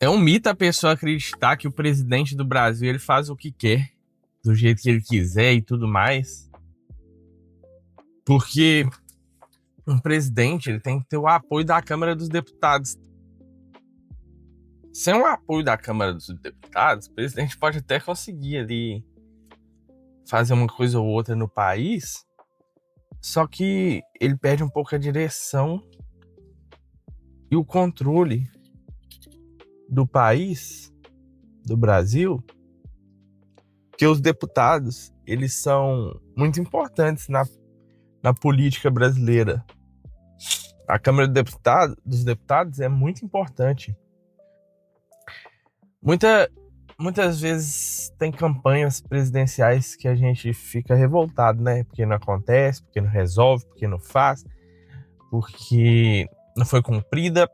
É um mito a pessoa acreditar que o presidente do Brasil ele faz o que quer, do jeito que ele quiser e tudo mais. Porque um presidente ele tem que ter o apoio da Câmara dos Deputados. Sem o apoio da Câmara dos Deputados, o presidente pode até conseguir ali fazer uma coisa ou outra no país, só que ele perde um pouco a direção e o controle do país, do Brasil, que os deputados, eles são muito importantes na política brasileira. A Câmara dos Deputados é muito importante. Muitas vezes tem campanhas presidenciais que a gente fica revoltado, né? Porque não acontece, porque não resolve, porque não faz, porque não foi cumprida.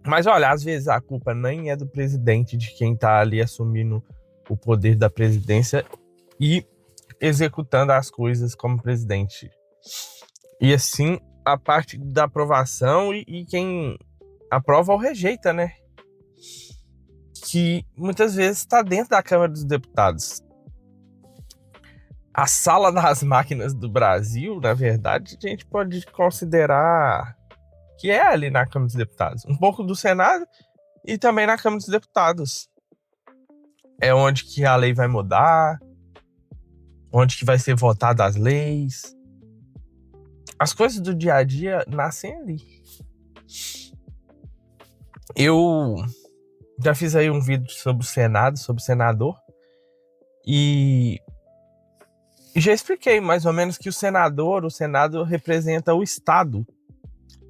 Mas olha, às vezes a culpa nem é do presidente, de quem tá ali assumindo o poder da presidência e executando as coisas como presidente. E assim, a parte da aprovação e quem aprova ou rejeita, né? Que muitas vezes está dentro da Câmara dos Deputados. A sala das máquinas do Brasil, na verdade, a gente pode considerar que é ali na Câmara dos Deputados. Um pouco do Senado e também na Câmara dos Deputados. É onde que a lei vai mudar, onde que vai ser votada as leis. As coisas do dia a dia nascem ali. Eu já fiz aí um vídeo sobre o Senado, sobre o senador, e já expliquei mais ou menos que o Senado representa o Estado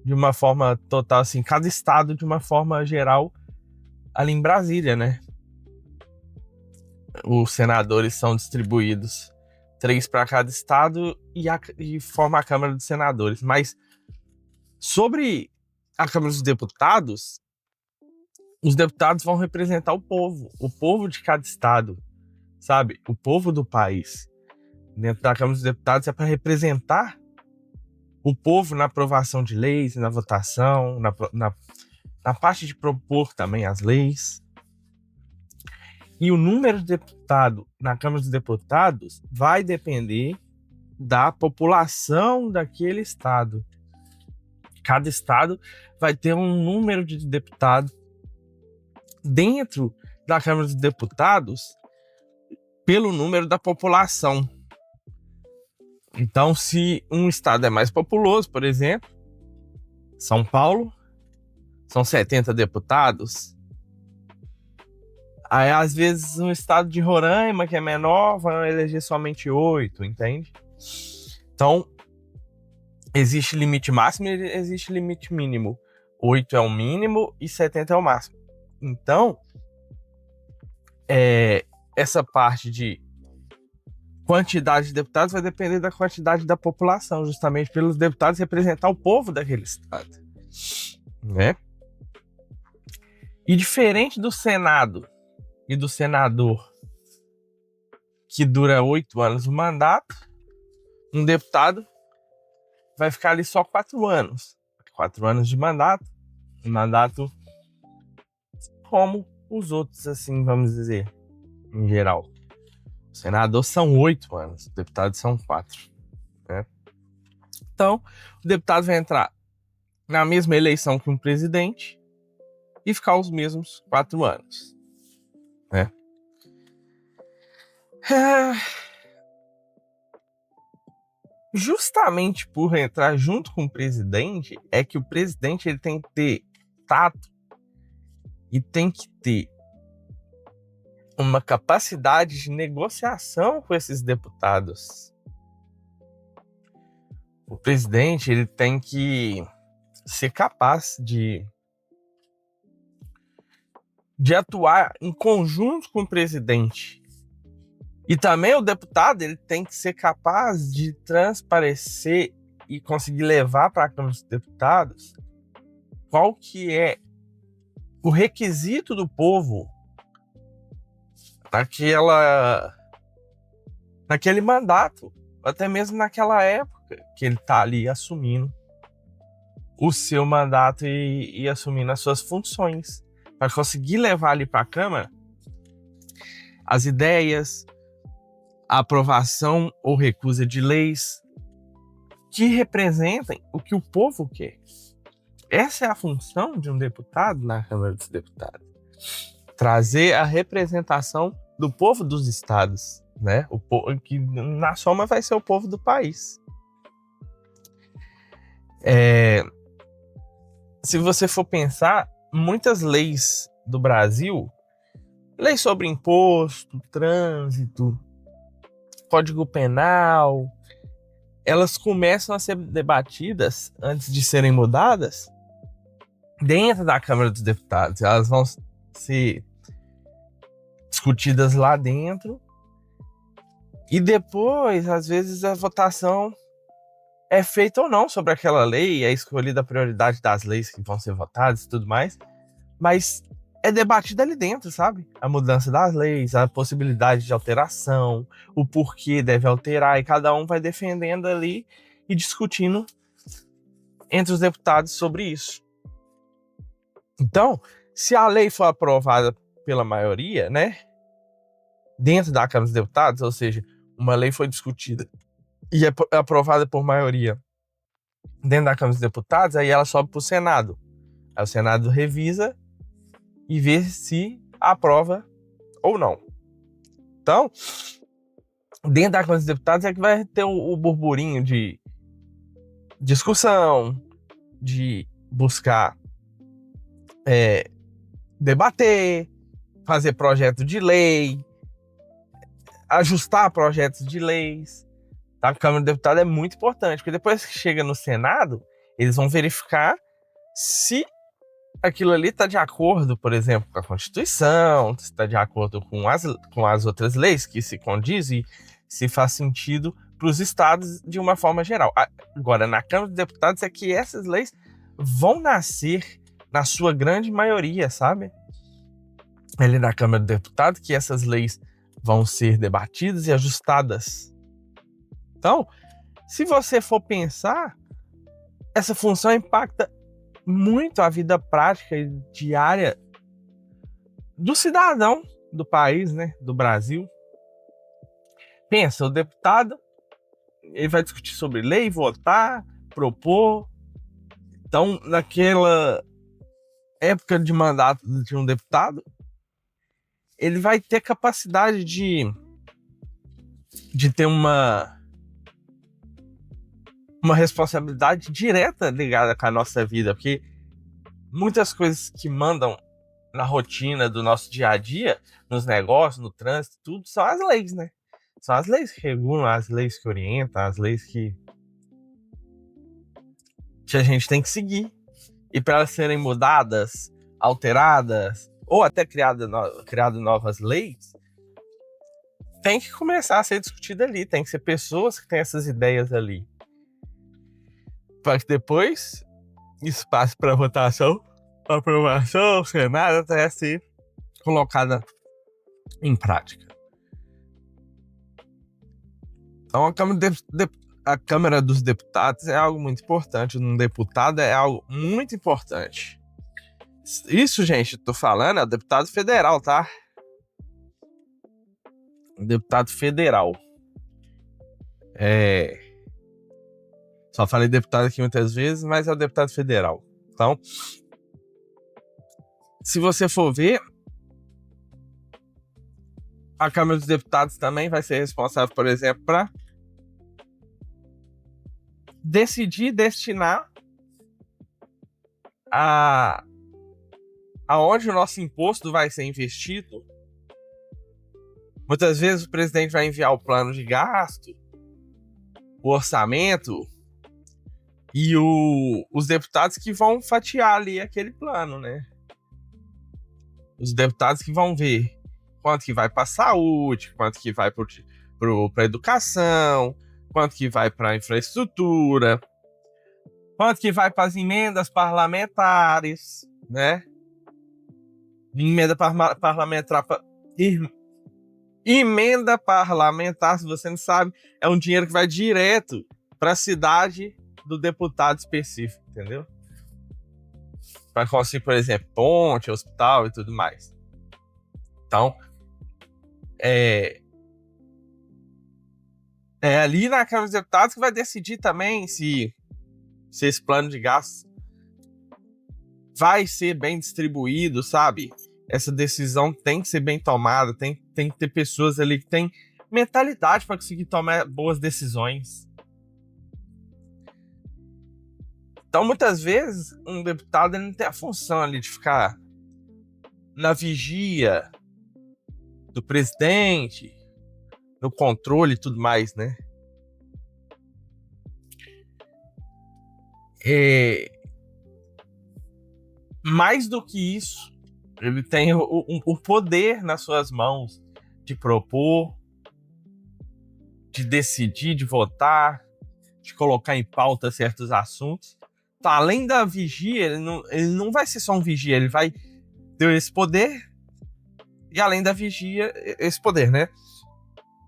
de uma forma total, assim, cada Estado de uma forma geral ali em Brasília, né? Os senadores são distribuídos 3 para cada Estado e forma a Câmara dos Senadores. Mas sobre a Câmara dos Deputados, os deputados vão representar o povo de cada estado, sabe? O povo do país. Dentro da Câmara dos Deputados é para representar o povo na aprovação de leis, na votação, na parte de propor também as leis. E o número de deputado na Câmara dos Deputados vai depender da população daquele estado. Cada estado vai ter um número de deputados dentro da Câmara dos Deputados pelo número da população. Então, se um estado é mais populoso, por exemplo, São Paulo, são 70 deputados. Aí, às vezes, um estado de Roraima, que é menor, vai eleger somente 8, entende? Então, existe limite máximo e existe limite mínimo. 8 é o mínimo e 70 é o máximo. Então, essa parte de quantidade de deputados vai depender da quantidade da população, justamente pelos deputados representar o povo daquele estado, né? E diferente do Senado e do senador, que dura 8 anos o mandato, um deputado vai ficar ali só 4 anos. 4 anos de mandato, um mandato como os outros, assim, vamos dizer, em geral. O senador são 8 anos, os deputados são 4. Né? Então, o deputado vai entrar na mesma eleição que um presidente e ficar os mesmos 4 anos. Né? Justamente por entrar junto com o presidente, é que o presidente ele tem que ter tato e tem que ter uma capacidade de negociação com esses deputados. O presidente ele tem que ser capaz de atuar em conjunto com o presidente. E também o deputado ele tem que ser capaz de transparecer e conseguir levar para a Câmara dos Deputados qual que é o requisito do povo naquele mandato, até mesmo naquela época que ele está ali assumindo o seu mandato e assumindo as suas funções. para conseguir levar ali para a Câmara as ideias, a aprovação ou recusa de leis que representem o que o povo quer. Essa é a função de um deputado na Câmara dos Deputados. Trazer a representação do povo dos estados, né? O povo, que na soma vai ser o povo do país. Se você for pensar, muitas leis do Brasil, leis sobre imposto, trânsito, Código Penal, elas começam a ser debatidas antes de serem mudadas dentro da Câmara dos Deputados. Elas vão ser discutidas lá dentro e depois, às vezes, a votação é feita ou não sobre aquela lei, é escolhida a prioridade das leis que vão ser votadas e tudo mais, mas é debatida ali dentro, sabe? A mudança das leis, a possibilidade de alteração, o porquê deve alterar, e cada um vai defendendo ali e discutindo entre os deputados sobre isso. Então, se a lei for aprovada pela maioria, né, dentro da Câmara dos Deputados, ou seja, uma lei foi discutida e é aprovada por maioria dentro da Câmara dos Deputados, aí ela sobe para o Senado. Aí o Senado revisa e vê se aprova ou não. Então, dentro da Câmara dos Deputados é que vai ter o burburinho de discussão, de buscar debater, fazer projeto de lei, ajustar projetos de leis. A Câmara dos Deputados é muito importante, porque depois que chega no Senado, eles vão verificar se aquilo ali está de acordo, por exemplo, com a Constituição, se está de acordo com as outras leis que se condizem, se faz sentido para os estados de uma forma geral. Agora, na Câmara dos Deputados é que essas leis vão nascer na sua grande maioria, sabe? Ali na Câmara dos Deputados que essas leis vão ser debatidas e ajustadas. Então, se você for pensar, essa função impacta muito a vida prática e diária do cidadão do país, né, do Brasil. Pensa, o deputado, ele vai discutir sobre lei, votar, propor. Então, naquela época de mandato de um deputado, ele vai ter capacidade de ter uma responsabilidade direta ligada com a nossa vida, porque muitas coisas que mandam na rotina do nosso dia a dia, nos negócios, no trânsito, tudo, são as leis, né? São as leis que regulam, as leis que orientam, as leis que a gente tem que seguir. E para elas serem mudadas, alteradas, ou até criado novas leis, tem que começar a ser discutida ali, tem que ser pessoas que têm essas ideias ali. Para que depois isso passe para votação, aprovação, Senado, até ser colocada em prática. Então a Câmara dos Deputados é algo muito importante, um deputado é algo muito importante. Isso, gente, tô falando, é o deputado federal, tá? O deputado federal. Só falei deputado aqui muitas vezes, mas é o deputado federal. Então, se você for ver, a Câmara dos Deputados também vai ser responsável, por exemplo, para decidir destinar aonde o nosso imposto vai ser investido. Muitas vezes o presidente vai enviar o plano de gasto, o orçamento, e os deputados que vão fatiar ali aquele plano, né? Os deputados que vão ver quanto que vai para a saúde, quanto que vai para a educação, quanto que vai para a infraestrutura, quanto que vai para as emendas parlamentares, né? Emenda parlamentar, se você não sabe, é um dinheiro que vai direto para a cidade do deputado específico, entendeu? para construir, por exemplo, ponte, hospital e tudo mais. Então, é ali na Câmara dos Deputados que vai decidir também se esse plano de gastos vai ser bem distribuído, sabe? Essa decisão tem que ser bem tomada, tem que ter pessoas ali que têm mentalidade para conseguir tomar boas decisões. Então, muitas vezes, um deputado ele não tem a função ali de ficar na vigia do presidente, no controle e tudo mais, né? Mais do que isso, ele tem o poder nas suas mãos de propor, de decidir, de votar, de colocar em pauta certos assuntos. Então, além da vigia, ele não vai ser só um vigia, ele vai ter esse poder e, além da vigia, esse poder, né?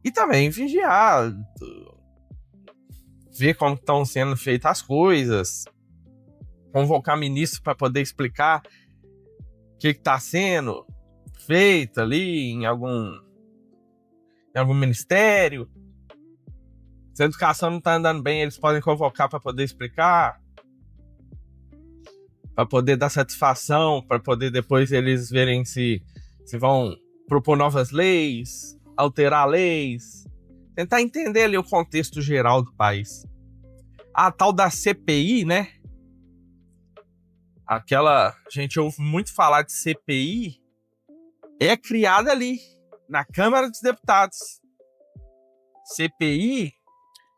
E também vigiar, ver como estão sendo feitas as coisas, convocar ministro para poder explicar o que está sendo feito ali em algum ministério. Se a educação não está andando bem, eles podem convocar para poder explicar, para poder dar satisfação, para poder depois eles verem se vão propor novas leis, alterar leis, tentar entender ali o contexto geral do país. A tal da CPI, né? A gente ouve muito falar de CPI, é criada ali, na Câmara dos Deputados. CPI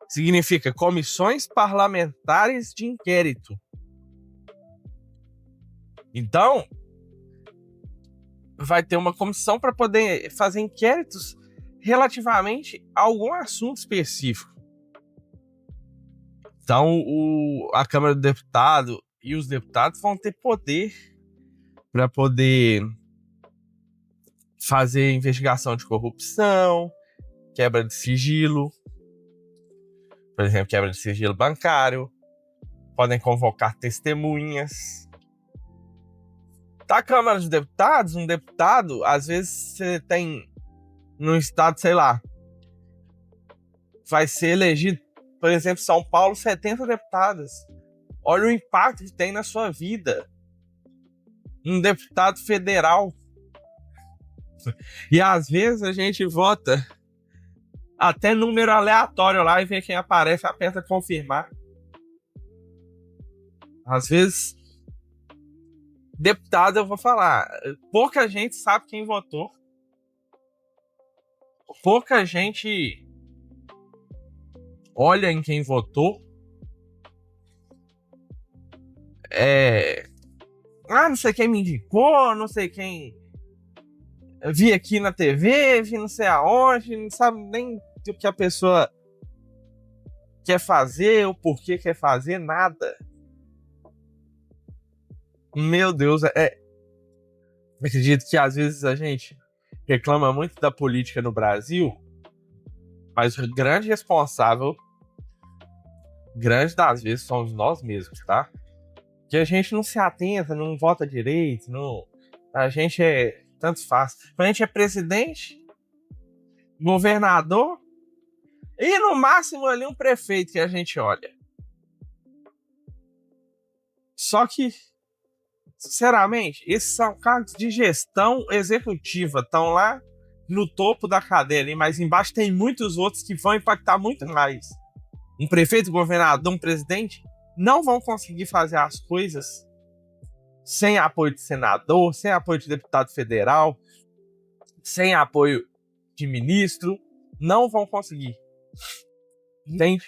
significa Comissões Parlamentares de Inquérito. Então, vai ter uma comissão para poder fazer inquéritos relativamente a algum assunto específico. Então, a Câmara do Deputado e os deputados vão ter poder para poder fazer investigação de corrupção, quebra de sigilo, por exemplo, quebra de sigilo bancário, podem convocar testemunhas. Da Câmara dos Deputados, um deputado, às vezes você tem no estado, sei lá, vai ser elegido, por exemplo, São Paulo, 70 deputados. Olha o impacto que tem na sua vida. Um deputado federal. E às vezes a gente vota até número aleatório lá e vê quem aparece, aperta confirmar. Às vezes, deputado, eu vou falar, pouca gente sabe quem votou. Pouca gente olha em quem votou. Não sei quem me indicou, não sei quem vi aqui na TV, vi não sei aonde, não sabe nem o que a pessoa quer fazer, o porquê quer fazer, nada. Meu Deus, acredito que às vezes a gente reclama muito da política no Brasil, mas o grande responsável, grande das vezes, somos nós mesmos, tá? Que a gente não se atenta, não vota direito, a gente tanto faz. A gente é presidente, governador e no máximo ali um prefeito que a gente olha. Só que, sinceramente, esses são cargos de gestão executiva, estão lá no topo da cadeia ali, mas embaixo tem muitos outros que vão impactar muito mais. Um prefeito, um governador, um presidente não vão conseguir fazer as coisas sem apoio de senador, sem apoio de deputado federal, sem apoio de ministro. Não vão conseguir. Entende?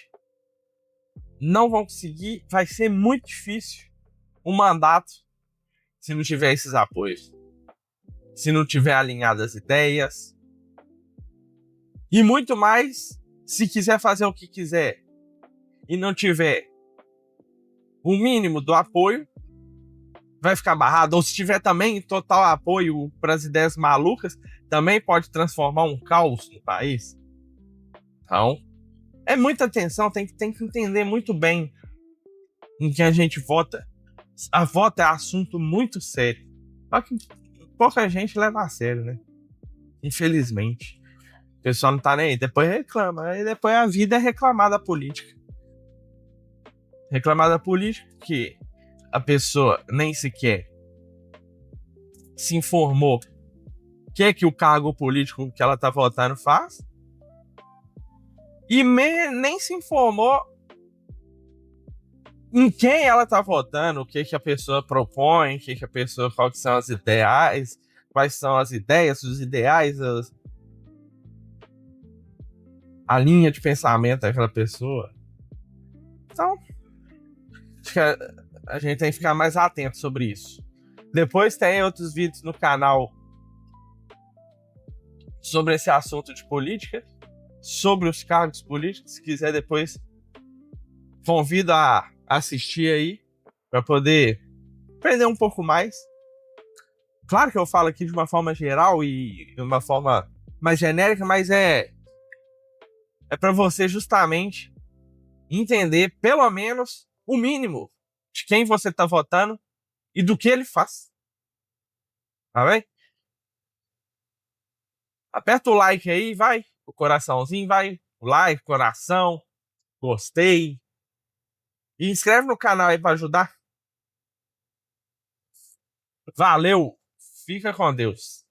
Não vão conseguir. Vai ser muito difícil o mandato se não tiver esses apoios. Se não tiver alinhado as ideias. E muito mais se quiser fazer o que quiser e não tiver o mínimo do apoio, vai ficar barrado. Ou se tiver também total apoio para as ideias malucas, também pode transformar um caos no país. Então, é muita atenção, tem que entender muito bem em que a gente vota. A voto é assunto muito sério. Só que pouca gente leva a sério, né? Infelizmente. O pessoal não tá nem aí. Depois reclama. Aí depois a vida é reclamar da política. Reclamar da política que a pessoa nem sequer se informou o que o cargo político que ela tá votando faz. E nem se informou em quem ela tá votando, o que a pessoa propõe, a pessoa, quais são as ideais, quais são as ideias, os ideais, a linha de pensamento daquela pessoa. Então, acho que a gente tem que ficar mais atento sobre isso. Depois tem outros vídeos no canal sobre esse assunto de política, sobre os cargos políticos. Se quiser depois, convido a assistir aí, para poder aprender um pouco mais. Claro que eu falo aqui de uma forma geral e de uma forma mais genérica, mas é para você justamente entender pelo menos o mínimo de quem você tá votando e do que ele faz. Tá bem? Aperta o like aí, vai. O coraçãozinho, vai. O like, coração, gostei. E inscreve no canal aí pra ajudar. Valeu. Fica com Deus.